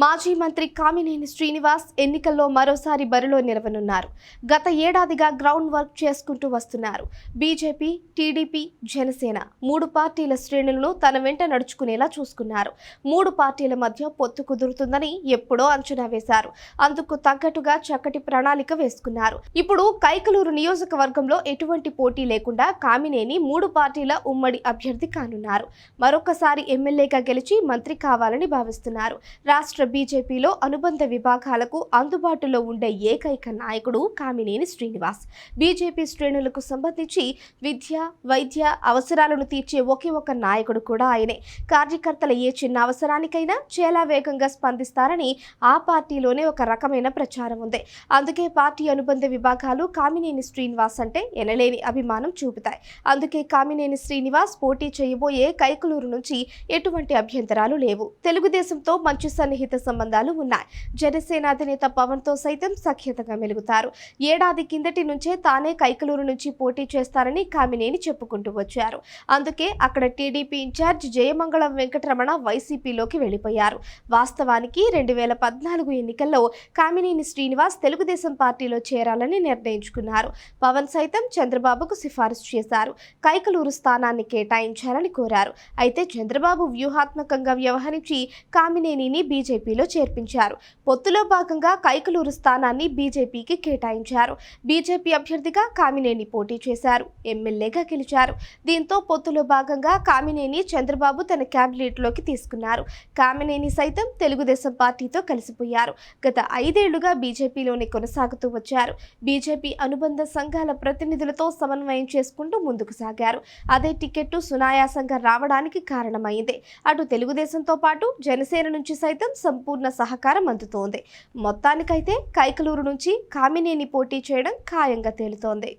మాజీ మంత్రి కామినేని శ్రీనివాస్ ఎన్నికల్లో మరోసారి బరిలో నిలవనున్నారు. గత ఏడాదిగా గ్రౌండ్ వర్క్ చేసుకుంటూ వస్తున్నారు. బీజేపీ, టీడీపీ, జనసేన మూడు పార్టీల శ్రేణులను తన వెంట నడుచుకునేలా చూసుకున్నారు. మూడు పార్టీల మధ్య పొత్తు కుదురుతుందని ఎప్పుడో అంచనా వేశారు. అందుకు తగ్గట్టుగా చక్కటి ప్రణాళిక వేసుకున్నారు. ఇప్పుడు కైకలూరు నియోజకవర్గంలో ఎటువంటి పోటీ లేకుండా కామినేని మూడు పార్టీల ఉమ్మడి అభ్యర్థి కానున్నారు. మరొకసారి ఎమ్మెల్యేగా గెలిచి మంత్రి కావాలని భావిస్తున్నారు. రాష్ట్ర బీజేపీలో అనుబంధ విభాగాలకు అందుబాటులో ఉండే ఏకైక నాయకుడు కామినేని శ్రీనివాస్. బీజేపీ శ్రేణులకు సంబంధించి విద్య, వైద్య అవసరాలను తీర్చే ఒకే ఒక నాయకుడు కూడా ఆయనే. కార్యకర్తల ఏ చిన్న అవసరానికైనా చాలా వేగంగా స్పందిస్తారని ఆ పార్టీలోనే ఒక రకమైన ప్రచారం ఉంది. అందుకే పార్టీ అనుబంధ విభాగాలు కామినేని శ్రీనివాస్ అంటే ఎనలేని అభిమానం చూపుతాయి. అందుకే కామినేని శ్రీనివాస్ పోటీ చేయబోయే కైకలూరు నుంచి ఎటువంటి అభ్యంతరాలు లేవు. తెలుగుదేశంతో మంచి సన్నిహిత సంబంధాలు ఉన్నాయి. జనసేన అధినేత పవన్ తో సైతం సఖ్యతగా మెలుగుతారు. ఏడాది కిందటి నుంచే తానే కైకలూరు నుంచి పోటీ చేస్తారని కామినేని చెప్పుకుంటూ వచ్చారు. అందుకే అక్కడ టీడీపీ ఇన్ఛార్జ్ జయమంగళం వెంకటరమణ వైసీపీలోకి వెళ్లిపోయారు. వాస్తవానికి 2014 ఎన్నికల్లో కామినేని శ్రీనివాస్ తెలుగుదేశం పార్టీలో చేరాలని నిర్ణయించుకున్నారు. పవన్ సైతం చంద్రబాబుకు సిఫారసు చేశారు. కైకలూరు స్థానాన్ని కేటాయించాలని కోరారు. అయితే చంద్రబాబు వ్యూహాత్మకంగా వ్యవహరించి కామినేనిని బీజేపీలో చేర్పించారు. పొత్తులో భాగంగా కైకలూరు స్థానాన్ని బీజేపీకి కేటాయించారు. బీజేపీ అభ్యర్థిగా కామినేని పోటీ చేశారు. ఎమ్మెల్యేగా గెలిచారు. దీంతో పొత్తులో భాగంగా కామినేని చంద్రబాబు తన క్యాబినెట్లోకి తీసుకున్నారు. కామినేని సైతం తెలుగుదేశం పార్టీతో కలిసిపోయారు. గత 5 ఏళ్లుగా బీజేపీలోనే కొనసాగుతూ వచ్చారు. బీజేపీ అనుబంధ సంఘాల ప్రతినిధులతో సమన్వయం చేసుకుంటూ ముందుకు సాగారు. అదే టికెట్టు సునాయాసంగా రావడానికి కారణమైంది. అటు తెలుగుదేశంతో పాటు జనసేన నుంచి సైతం సంపూర్ణ సహకారం అందుతోంది. మొత్తానికైతే కైకలూరు నుంచి కామినేని పోటీ చేయడం ఖాయంగా తేలుతోంది.